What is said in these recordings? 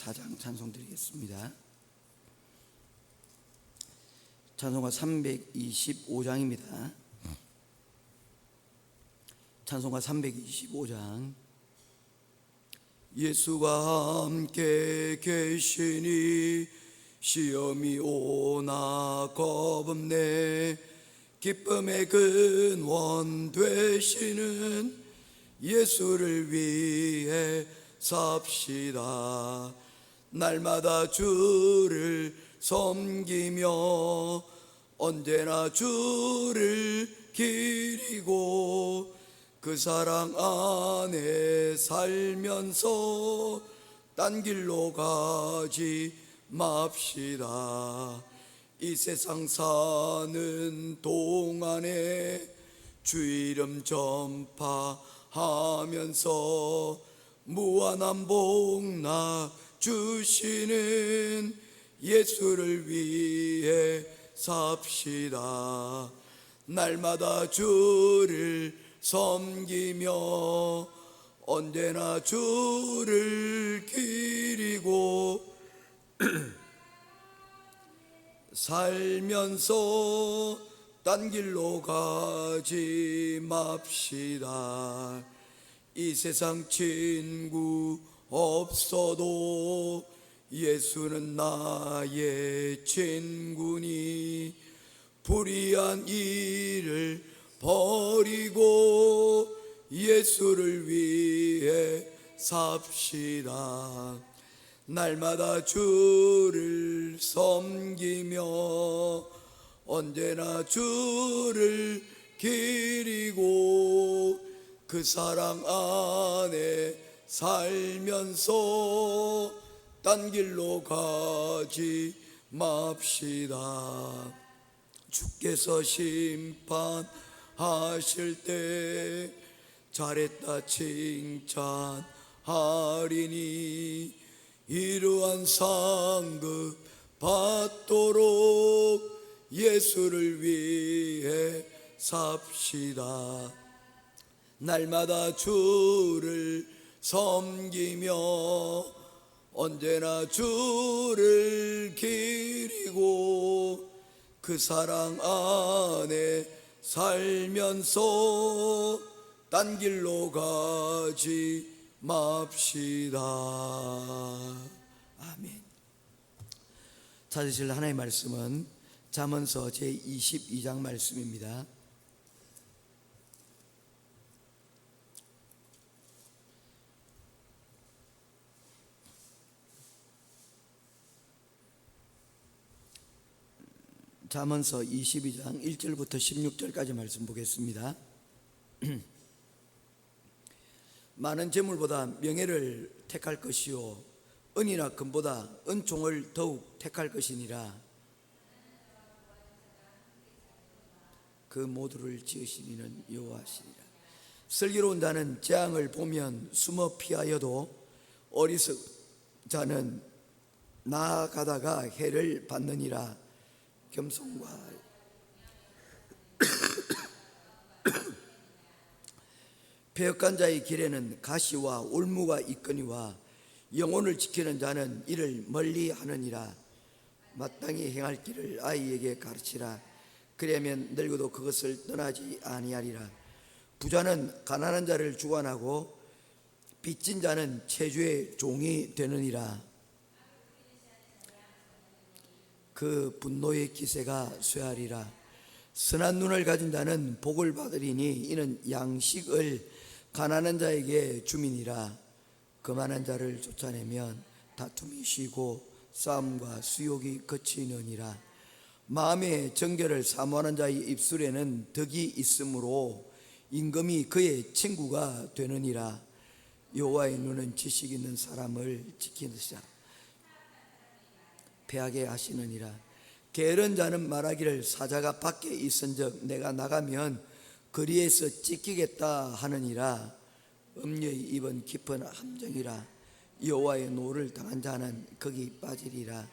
4장 찬송 드리겠습니다. 찬송가 325장입니다. 찬송가 325장. 예수가 함께 계시니 시험이 오나 겁없네. 기쁨의 근원 되시는 예수를 위해 삽시다. 날마다 주를 섬기며 언제나 주를 기리고 그 사랑 안에 살면서 딴 길로 가지 맙시다. 이 세상 사는 동안에 주 이름 전파하면서 무한한 복나 주시는 예수를 위해 삽시다. 날마다 주를 섬기며 언제나 주를 기리고 살면서 딴 길로 가지 맙시다. 이 세상 친구 없어도 예수는 나의 친구니 불의한 일을 버리고 예수를 위해 삽시다. 날마다 주를 섬기며 언제나 주를 기리고 그 사랑 안에 살면서 딴 길로 가지 맙시다. 주께서 심판하실 때 잘했다 칭찬하리니 이러한 상급 받도록 예수를 위해 삽시다. 날마다 주를 섬기며 언제나 주를 기리고 그 사랑 안에 살면서 딴 길로 가지 맙시다. 아멘. 찾으실 하나님의 말씀은 잠언서 제22장 말씀입니다. 잠언서 22장 1절부터 16절까지 말씀 보겠습니다. 많은 재물보다 명예를 택할 것이요 은이나 금보다 은총을 더욱 택할 것이니라. 그 모두를 지으신 이는 여호와시니라. 슬기로운 자는 재앙을 보면 숨어 피하여도 어리석은 자는 나아가다가 해를 받느니라. 겸손과 패역한 자의 길에는 가시와 올무가 있거니와 영혼을 지키는 자는 이를 멀리 하느니라. 마땅히 행할 길을 아이에게 가르치라. 그러면 늙어도 그것을 떠나지 아니하리라. 부자는 가난한 자를 주관하고 빚진 자는 체주의 종이 되느니라. 그 분노의 기세가 쇠하리라. 선한 눈을 가진 자는 복을 받으리니 이는 양식을 가난한 자에게 주민이라. 거만한 자를 쫓아내면 다툼이 쉬고 싸움과 수욕이 그치느니라. 마음의 정결을 사모하는 자의 입술에는 덕이 있으므로 임금이 그의 친구가 되느니라. 여호와의 눈은 지식 있는 사람을 지키시라. 패하게 하시느니라. 게으른 자는 말하기를 사자가 밖에 있은즉 내가 나가면 거리에서 찢기겠다 하느니라. 음녀의 입은 깊은 함정이라. 여호와의 노를 당한 자는 거기 빠지리라.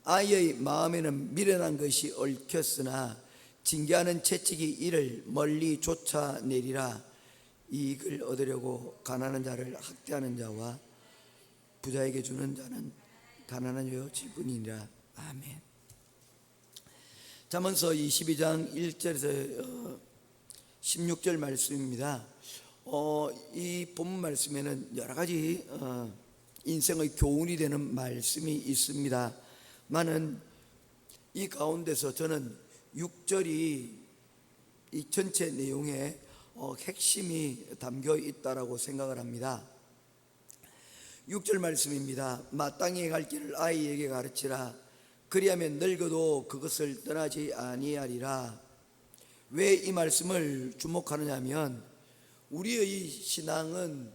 아이의 마음에는 미련한 것이 얽혔으나 징계하는 채찍이 이를 멀리 쫓아내리라. 이익을 얻으려고 가난한 자를 학대하는 자와 부자에게 주는 자는 가난한 여 질뿐이니라. 아멘. 잠언서 22장 1절에서 16절 말씀입니다. 이 본문 말씀에는 여러 가지 인생의 교훈이 되는 말씀이 있습니다. 많은 이 가운데서 저는 6절이 이 전체 내용에 핵심이 담겨 있다라고 생각을 합니다. 6절 말씀입니다. 마땅히 갈 길을 아이에게 가르치라. 그리하면 늙어도 그것을 떠나지 아니하리라. 왜 이 말씀을 주목하느냐 하면 우리의 신앙은,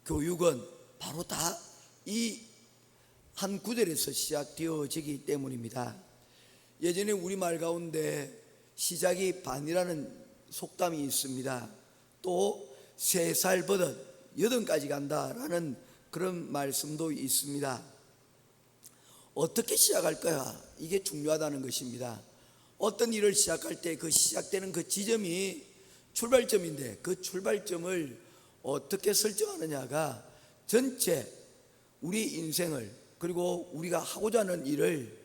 교육은 바로 다 이 한 구절에서 시작되어지기 때문입니다. 예전에 우리말 가운데 시작이 반이라는 속담이 있습니다. 또 3살 버릇 8까지 간다라는 그런 말씀도 있습니다. 어떻게 시작할 거야? 이게 중요하다는 것입니다. 어떤 일을 시작할 때 그 시작되는 그 지점이 출발점인데, 그 출발점을 어떻게 설정하느냐가 전체 우리 인생을, 그리고 우리가 하고자 하는 일을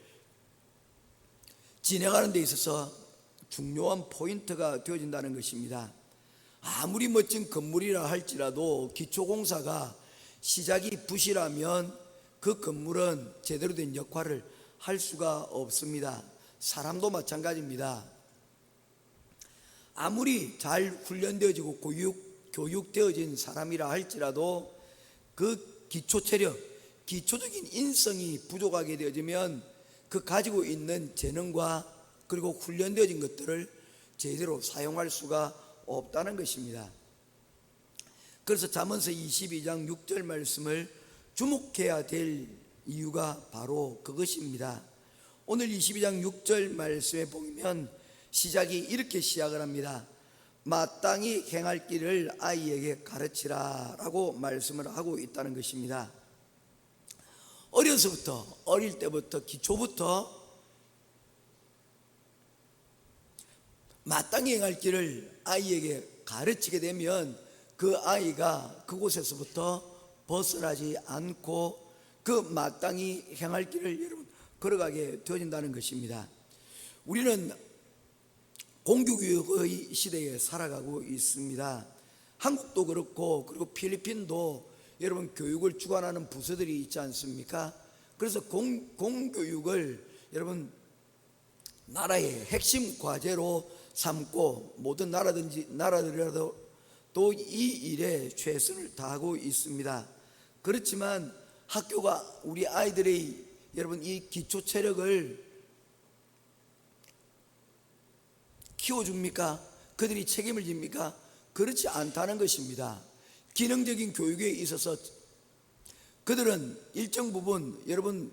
진행하는 데 있어서 중요한 포인트가 되어진다는 것입니다. 아무리 멋진 건물이라 할지라도 기초공사가 시작이 부실하면 그 건물은 제대로 된 역할을 할 수가 없습니다. 사람도 마찬가지입니다. 아무리 잘 훈련되어지고 교육되어진 사람이라 할지라도 그 기초 체력, 기초적인 인성이 부족하게 되어지면 그 가지고 있는 재능과 그리고 훈련되어진 것들을 제대로 사용할 수가 없다는 것입니다. 그래서 잠언서 22장 6절 말씀을 주목해야 될 이유가 바로 그것입니다. 오늘 22장 6절 말씀에 보면 시작이 이렇게 시작을 합니다. 마땅히 행할 길을 아이에게 가르치라 라고 말씀을 하고 있다는 것입니다. 어릴 때부터 기초부터 마땅히 행할 길을 아이에게 가르치게 되면 그 아이가 그곳에서부터 벗어나지 않고 그 마땅히 행할 길을 여러분 걸어가게 되어진다는 것입니다. 우리는 공교육의 시대에 살아가고 있습니다. 한국도 그렇고, 그리고 필리핀도 여러분 교육을 주관하는 부서들이 있지 않습니까? 그래서 공교육을 여러분 나라의 핵심 과제로 삼고, 모든 나라들이라도 또 이 일에 최선을 다하고 있습니다. 그렇지만 학교가 우리 아이들의 여러분 이 기초 체력을 키워줍니까? 그들이 책임을 집니까? 그렇지 않다는 것입니다. 기능적인 교육에 있어서 그들은 일정 부분 여러분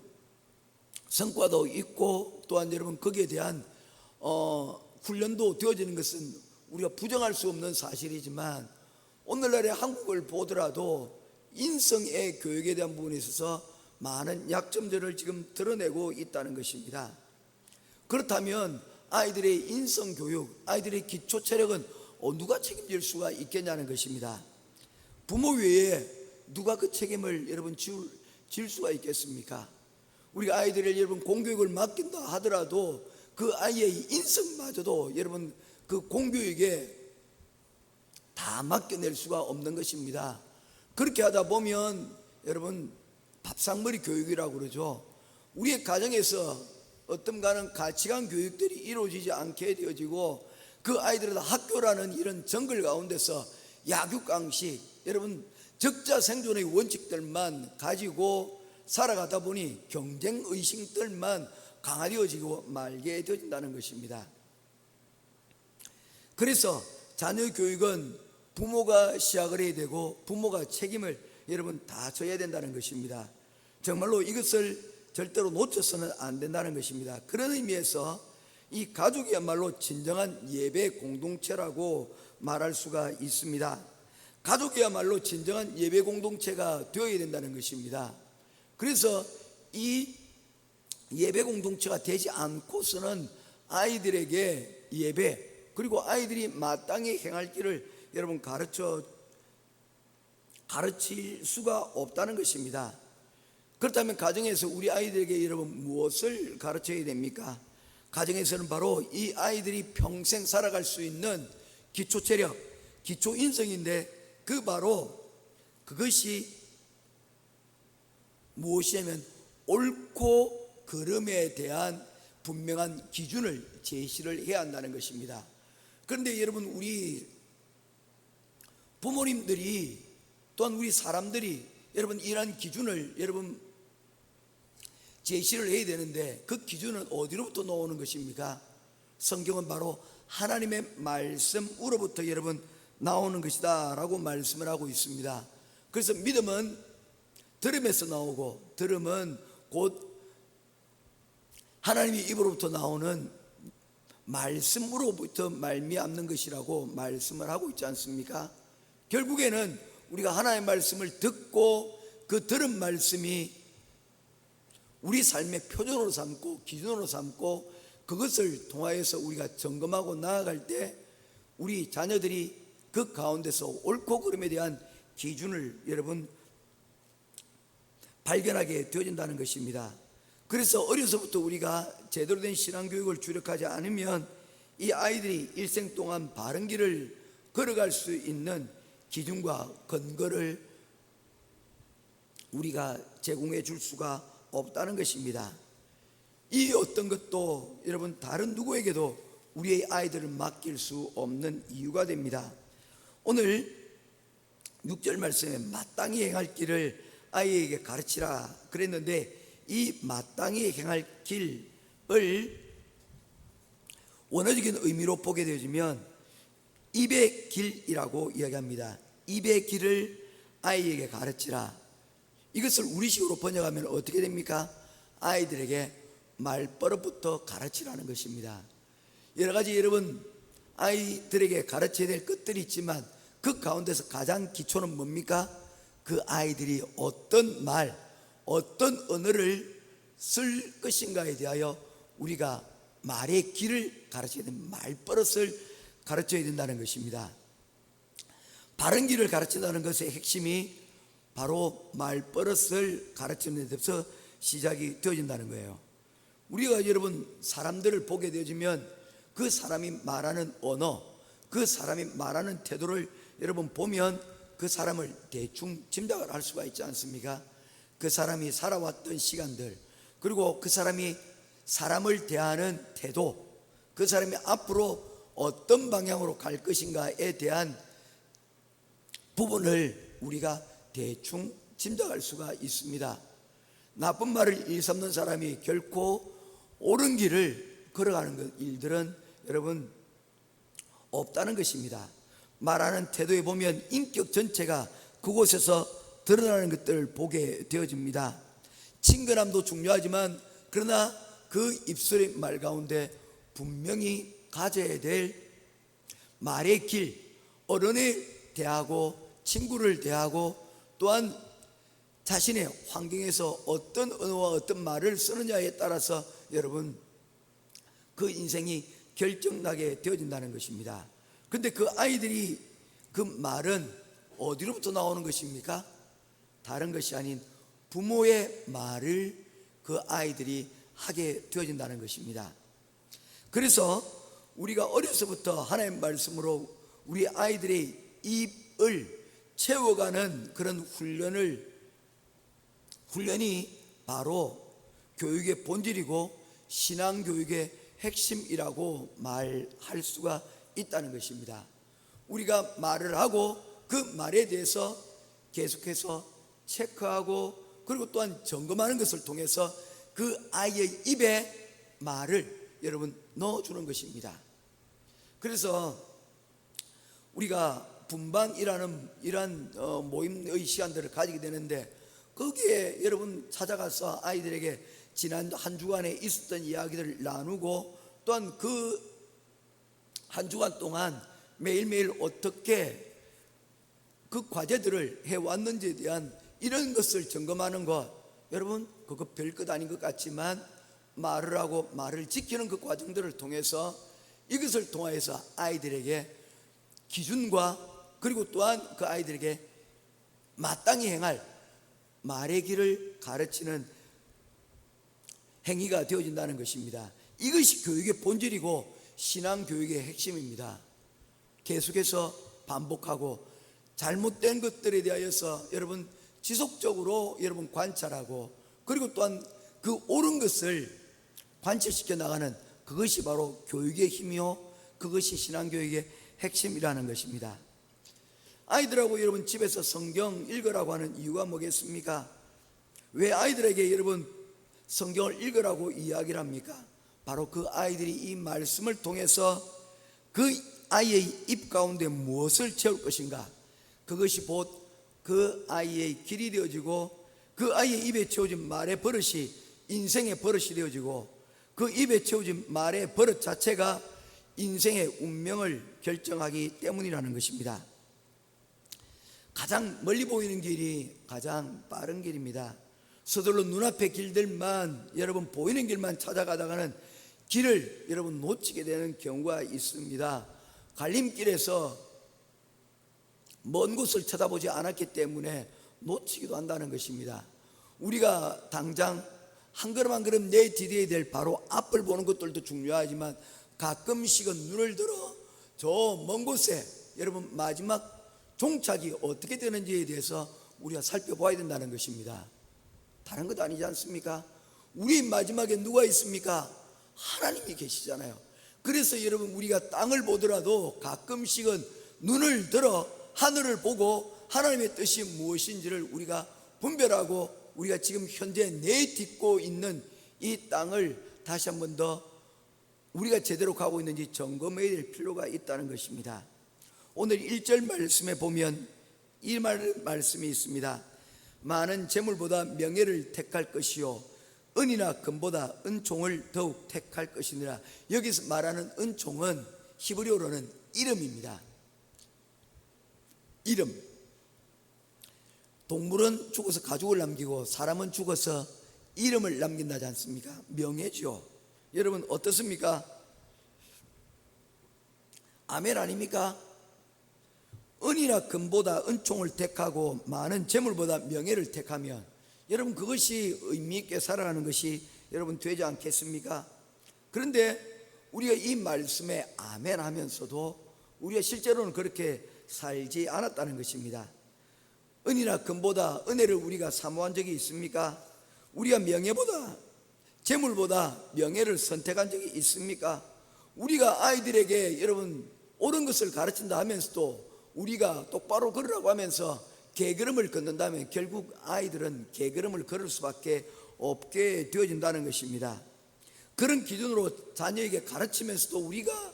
성과도 있고, 또한 여러분 거기에 대한 훈련도 되어지는 것은 우리가 부정할 수 없는 사실이지만, 오늘날의 한국을 보더라도 인성의 교육에 대한 부분에 있어서 많은 약점들을 지금 드러내고 있다는 것입니다. 그렇다면 아이들의 인성교육, 아이들의 기초체력은 누가 책임질 수가 있겠냐는 것입니다. 부모 외에 누가 그 책임을 여러분 질 수가 있겠습니까? 우리가 아이들을 여러분 공교육을 맡긴다 하더라도 그 아이의 인성마저도 여러분 그 공교육에 다 맡겨낼 수가 없는 것입니다. 그렇게 하다 보면 여러분 밥상머리 교육이라고 그러죠. 우리의 가정에서 어떤가는 가치관 교육들이 이루어지지 않게 되어지고, 그 아이들은 학교라는 이런 정글 가운데서 약육강식, 여러분 적자 생존의 원칙들만 가지고 살아가다 보니 경쟁의식들만 강화되어지고 말게 되어진다는 것입니다. 그래서 자녀 교육은 부모가 시작을 해야 되고, 부모가 책임을 여러분 다 져야 된다는 것입니다. 정말로 이것을 절대로 놓쳐서는 안 된다는 것입니다. 그런 의미에서 이 가족이야말로 진정한 예배 공동체라고 말할 수가 있습니다. 가족이야말로 진정한 예배 공동체가 되어야 된다는 것입니다. 그래서 이 예배 공동체가 되지 않고서는 아이들에게 예배, 그리고 아이들이 마땅히 행할 길을 여러분 가르칠 수가 없다는 것입니다. 그렇다면 가정에서 우리 아이들에게 여러분 무엇을 가르쳐야 됩니까? 가정에서는 바로 이 아이들이 평생 살아갈 수 있는 기초 체력, 기초 인성인데 그것이 무엇이냐면 옳고 그름에 대한 분명한 기준을 제시를 해야 한다는 것입니다. 그런데 여러분, 우리 부모님들이 또한 우리 사람들이 여러분 이러한 기준을 여러분 제시를 해야 되는데, 그 기준은 어디로부터 나오는 것입니까? 성경은 바로 하나님의 말씀으로부터 여러분 나오는 것이다 라고 말씀을 하고 있습니다. 그래서 믿음은 들음에서 나오고, 들음은 곧 하나님의 입으로부터 나오는 말씀으로부터 말미암는 것이라고 말씀을 하고 있지 않습니까? 결국에는 우리가 하나님의 말씀을 듣고 그 들은 말씀이 우리 삶의 표준으로 삼고 기준으로 삼고, 그것을 통하여서 우리가 점검하고 나아갈 때 우리 자녀들이 그 가운데서 옳고 그름에 대한 기준을 여러분 발견하게 되어진다는 것입니다. 그래서 어려서부터 우리가 제대로 된 신앙교육을 주력하지 않으면 이 아이들이 일생 동안 바른 길을 걸어갈 수 있는 기준과 근거를 우리가 제공해 줄 수가 없다는 것입니다. 이 어떤 것도 여러분 다른 누구에게도 우리의 아이들을 맡길 수 없는 이유가 됩니다. 오늘 6절 말씀에 마땅히 행할 길을 아이에게 가르치라 그랬는데, 이 마땅히 행할 길을 원어적인 의미로 보게 되어지면 입의 길이라고 이야기합니다. 입의 길을 아이에게 가르치라. 이것을 우리식으로 번역하면 어떻게 됩니까? 아이들에게 말버릇부터 가르치라는 것입니다. 여러 가지 여러분 아이들에게 가르쳐야 될 것들이 있지만 그 가운데서 가장 기초는 뭡니까? 그 아이들이 어떤 말, 어떤 언어를 쓸 것인가에 대하여 우리가 말의 길을 가르쳐야 된다, 말버릇을 가르쳐야 된다는 것입니다. 바른 길을 가르친다는 것의 핵심이 바로 말버릇을 가르치는 데서 시작이 되어진다는 거예요. 우리가 여러분 사람들을 보게 되어지면 그 사람이 말하는 언어, 그 사람이 말하는 태도를 여러분 보면 그 사람을 대충 짐작을 할 수가 있지 않습니까? 그 사람이 살아왔던 시간들, 그리고 그 사람이 사람을 대하는 태도, 그 사람이 앞으로 어떤 방향으로 갈 것인가에 대한 부분을 우리가 대충 짐작할 수가 있습니다. 나쁜 말을 일삼는 사람이 결코 옳은 길을 걸어가는 일들은 여러분 없다는 것입니다. 말하는 태도에 보면 인격 전체가 그곳에서 드러나는 것들을 보게 되어집니다. 친근함도 중요하지만 그러나 그 입술의 말 가운데 분명히 가져야 될 말의 길, 어른을 대하고 친구를 대하고 또한 자신의 환경에서 어떤 언어와 어떤 말을 쓰느냐에 따라서 여러분 그 인생이 결정나게 되어진다는 것입니다. 그런데 그 아이들이 그 말은 어디로부터 나오는 것입니까? 다른 것이 아닌 부모의 말을 그 아이들이 하게 되어진다는 것입니다. 그래서 우리가 어려서부터 하나님의 말씀으로 우리 아이들의 입을 채워가는 그런 훈련이 바로 교육의 본질이고 신앙교육의 핵심이라고 말할 수가 있다는 것입니다. 우리가 말을 하고 그 말에 대해서 계속해서 체크하고 그리고 또한 점검하는 것을 통해서 그 아이의 입에 말을 여러분 넣어주는 것입니다. 그래서 우리가 분방이라는 이러한 모임의 시간들을 가지게 되는데, 거기에 여러분 찾아가서 아이들에게 지난 한 주간에 있었던 이야기들을 나누고 또한 그 한 주간 동안 매일매일 어떻게 그 과제들을 해왔는지에 대한 이런 것을 점검하는 것, 여러분 그거 별것 아닌 것 같지만 말을 하고 말을 지키는 그 과정들을 통해서 이것을 통하여서 아이들에게 기준과 그리고 또한 그 아이들에게 마땅히 행할 말의 길을 가르치는 행위가 되어진다는 것입니다. 이것이 교육의 본질이고 신앙교육의 핵심입니다. 계속해서 반복하고 잘못된 것들에 대하여서 여러분 지속적으로 여러분 관찰하고, 그리고 또한 그 옳은 것을 관철시켜 나가는 그것이 바로 교육의 힘이요, 그것이 신앙교육의 핵심이라는 것입니다. 아이들하고 여러분 집에서 성경 읽으라고 하는 이유가 뭐겠습니까? 왜 아이들에게 여러분 성경을 읽으라고 이야기를 합니까? 바로 그 아이들이 이 말씀을 통해서 그 아이의 입 가운데 무엇을 채울 것인가, 그것이 곧 그 아이의 길이 되어지고, 그 아이의 입에 채워진 말의 버릇이 인생의 버릇이 되어지고, 그 입에 채워진 말의 버릇 자체가 인생의 운명을 결정하기 때문이라는 것입니다. 가장 멀리 보이는 길이 가장 빠른 길입니다. 서둘러 눈앞의 길들만 여러분 보이는 길만 찾아가다가는 길을 여러분 놓치게 되는 경우가 있습니다. 갈림길에서 먼 곳을 쳐다보지 않았기 때문에 놓치기도 한다는 것입니다. 우리가 당장 한 걸음 한 걸음 내디뎌야 될 바로 앞을 보는 것들도 중요하지만 가끔씩은 눈을 들어 저 먼 곳에 여러분 마지막 종착이 어떻게 되는지에 대해서 우리가 살펴봐야 된다는 것입니다. 다른 것 아니지 않습니까? 우리 마지막에 누가 있습니까? 하나님이 계시잖아요. 그래서 여러분 우리가 땅을 보더라도 가끔씩은 눈을 들어 하늘을 보고 하나님의 뜻이 무엇인지를 우리가 분별하고, 우리가 지금 현재 내딛고 있는 이 땅을 다시 한 번 더 우리가 제대로 가고 있는지 점검해야 될 필요가 있다는 것입니다. 오늘 1절 말씀에 보면 이 말씀이 있습니다. 많은 재물보다 명예를 택할 것이요 은이나 금보다 은총을 더욱 택할 것이니라. 여기서 말하는 은총은 히브리어로는 이름입니다. 이름. 동물은 죽어서 가죽을 남기고 사람은 죽어서 이름을 남긴다지 않습니까? 명예죠. 여러분 어떻습니까? 아멘 아닙니까? 은이나 금보다 은총을 택하고 많은 재물보다 명예를 택하면 여러분 그것이 의미 있게 살아가는 것이 여러분 되지 않겠습니까? 그런데 우리가 이 말씀에 아멘 하면서도 우리가 실제로는 그렇게 살지 않았다는 것입니다. 은이나 금보다 은혜를 우리가 사모한 적이 있습니까? 우리가 명예보다 재물보다 명예를 선택한 적이 있습니까? 우리가 아이들에게 여러분 옳은 것을 가르친다 하면서도 우리가 똑바로 걸으라고 하면서 개걸음을 걷는다면 결국 아이들은 개걸음을 걸을 수밖에 없게 되어진다는 것입니다. 그런 기준으로 자녀에게 가르치면서도 우리가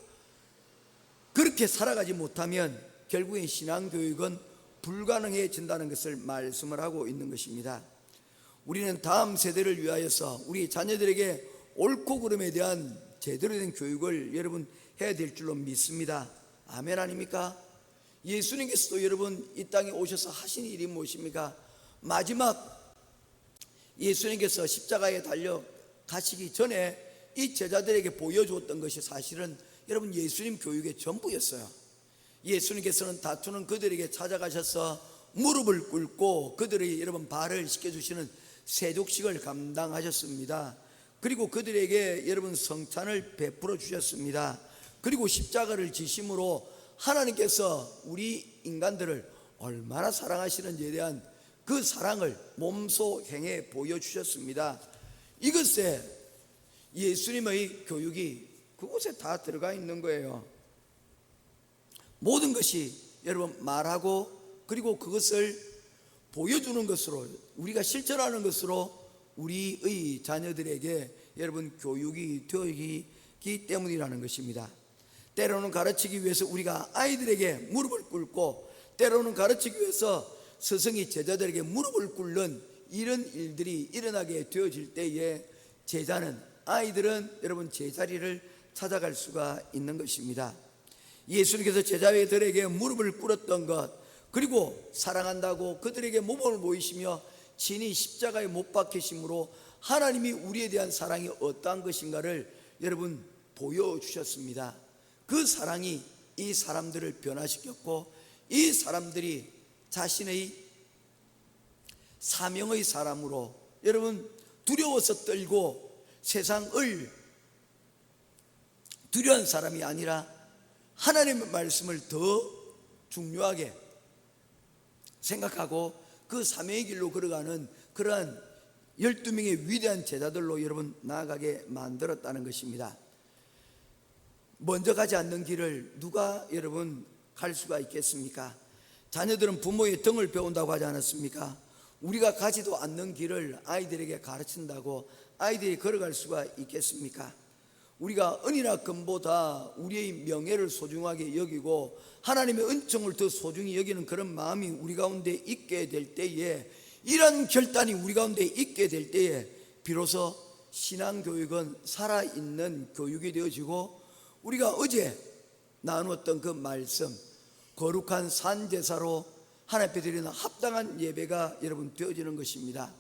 그렇게 살아가지 못하면 결국엔 신앙교육은 불가능해진다는 것을 말씀을 하고 있는 것입니다. 우리는 다음 세대를 위하여서 우리 자녀들에게 옳고 그름에 대한 제대로 된 교육을 여러분 해야 될 줄로 믿습니다. 아멘 아닙니까? 예수님께서도 여러분 이 땅에 오셔서 하신 일이 무엇입니까? 마지막 예수님께서 십자가에 달려 가시기 전에 이 제자들에게 보여주었던 것이 사실은 여러분 예수님 교육의 전부였어요. 예수님께서는 다투는 그들에게 찾아가셔서 무릎을 꿇고 그들의 여러분 발을 씻겨주시는 세족식을 감당하셨습니다. 그리고 그들에게 여러분 성찬을 베풀어 주셨습니다. 그리고 십자가를 지심으로 하나님께서 우리 인간들을 얼마나 사랑하시는지에 대한 그 사랑을 몸소 행해 보여주셨습니다. 이것에 예수님의 교육이 그곳에 다 들어가 있는 거예요. 모든 것이 여러분 말하고 그리고 그것을 보여주는 것으로 우리가 실천하는 것으로 우리의 자녀들에게 여러분 교육이 되어지기 때문이라는 것입니다. 때로는 가르치기 위해서 우리가 아이들에게 무릎을 꿇고 때로는 가르치기 위해서 스승이 제자들에게 무릎을 꿇는 이런 일들이 일어나게 되어질 때에 제자는 아이들은 여러분 제자리를 찾아갈 수가 있는 것입니다. 예수님께서 제자들에게 무릎을 꿇었던 것, 그리고 사랑한다고 그들에게 모범을 보이시며 친히 십자가에 못 박히심으로 하나님이 우리에 대한 사랑이 어떠한 것인가를 여러분 보여주셨습니다. 그 사랑이 이 사람들을 변화시켰고 이 사람들이 자신의 사명의 사람으로 여러분 두려워서 떨고 세상을 두려워하는 사람이 아니라 하나님의 말씀을 더 중요하게 생각하고 그 사명의 길로 걸어가는 그러한 12명의 위대한 제자들로 여러분 나아가게 만들었다는 것입니다. 먼저 가지 않는 길을 누가 여러분 갈 수가 있겠습니까? 자녀들은 부모의 등을 배운다고 하지 않았습니까? 우리가 가지도 않는 길을 아이들에게 가르친다고 아이들이 걸어갈 수가 있겠습니까? 우리가 은이나 금보다 우리의 명예를 소중하게 여기고 하나님의 은총을 더 소중히 여기는 그런 마음이 우리 가운데 있게 될 때에, 이런 결단이 우리 가운데 있게 될 때에 비로소 신앙교육은 살아있는 교육이 되어지고, 우리가 어제 나누었던 그 말씀, 거룩한 산제사로 하나님 앞에 드리는 합당한 예배가 여러분 되어지는 것입니다.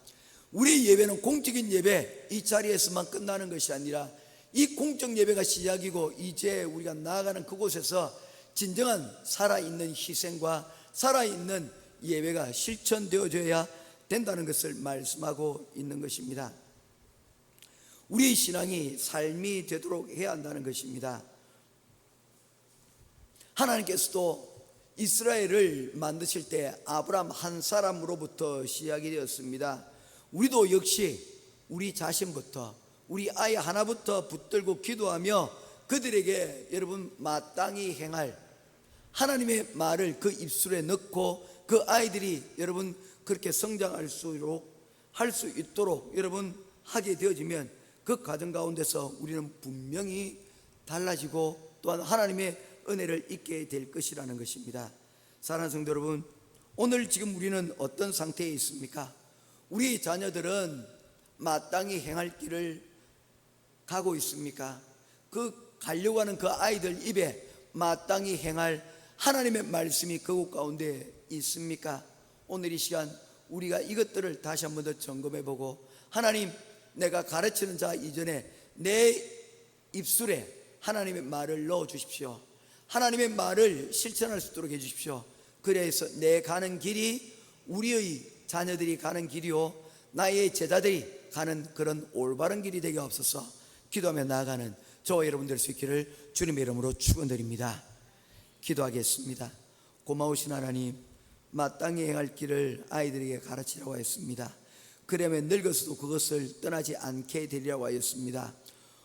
우리의 예배는 공적인 예배, 이 자리에서만 끝나는 것이 아니라 이 공적 예배가 시작이고, 이제 우리가 나아가는 그곳에서 진정한 살아있는 희생과 살아있는 예배가 실천되어져야 된다는 것을 말씀하고 있는 것입니다. 우리의 신앙이 삶이 되도록 해야 한다는 것입니다. 하나님께서도 이스라엘을 만드실 때 아브라함 한 사람으로부터 시작이 되었습니다. 우리도 역시 우리 자신부터, 우리 아이 하나부터 붙들고 기도하며 그들에게 여러분 마땅히 행할 하나님의 말을 그 입술에 넣고 그 아이들이 여러분 그렇게 성장할 수 있도록 여러분 하게 되어지면 그 과정 가운데서 우리는 분명히 달라지고 또한 하나님의 은혜를 잊게 될 것이라는 것입니다. 사랑하는 성도 여러분, 오늘 지금 우리는 어떤 상태에 있습니까? 우리 자녀들은 마땅히 행할 길을 가고 있습니까? 그 가려고 하는 그 아이들 입에 마땅히 행할 하나님의 말씀이 그곳 가운데 있습니까? 오늘 이 시간 우리가 이것들을 다시 한 번 더 점검해 보고, 하나님, 내가 가르치는 자 이전에 내 입술에 하나님의 말을 넣어 주십시오. 하나님의 말을 실천할 수 있도록 해 주십시오. 그래서 내 가는 길이 우리의 자녀들이 가는 길이요, 나의 제자들이 가는 그런 올바른 길이 되게 없어서 기도하며 나아가는 저와 여러분 될 수 있기를 주님의 이름으로 축원드립니다. 기도하겠습니다. 고마우신 하나님, 마땅히 행할 길을 아이들에게 가르치라고 했습니다. 그러면 늙어서도 그것을 떠나지 않게 되리라고 하였습니다.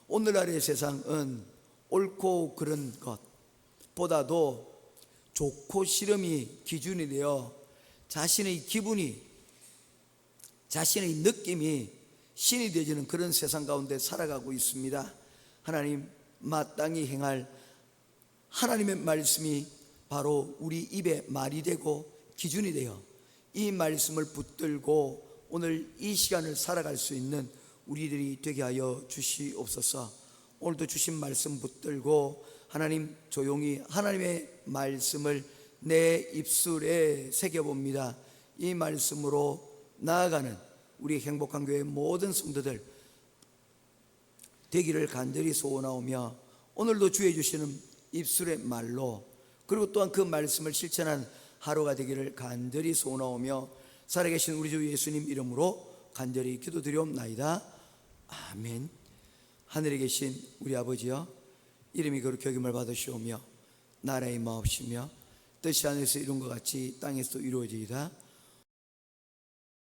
오늘날의 세상은 옳고 그른 것보다도 좋고 싫음이 기준이 되어 자신의 기분이, 자신의 느낌이 신이 되어지는 그런 세상 가운데 살아가고 있습니다. 하나님, 마땅히 행할 하나님의 말씀이 바로 우리 입에 말이 되고 기준이 되어 이 말씀을 붙들고 오늘 이 시간을 살아갈 수 있는 우리들이 되게 하여 주시옵소서. 오늘도 주신 말씀 붙들고 하나님, 조용히 하나님의 말씀을 내 입술에 새겨봅니다. 이 말씀으로 나아가는 우리 행복한 교회 모든 성도들 되기를 간절히 소원하오며, 오늘도 주의 주시는 입술의 말로, 그리고 또한 그 말씀을 실천한 하루가 되기를 간절히 소원하오며, 살아계신 우리 주 예수님 이름으로 간절히 기도드리옵나이다. 아멘. 하늘에 계신 우리 아버지여, 이름이 거룩히 여김을 받으시오며 나라의 마옵시며 뜻이 하늘에서 이룬 것 같이 땅에서도 이루어지이다.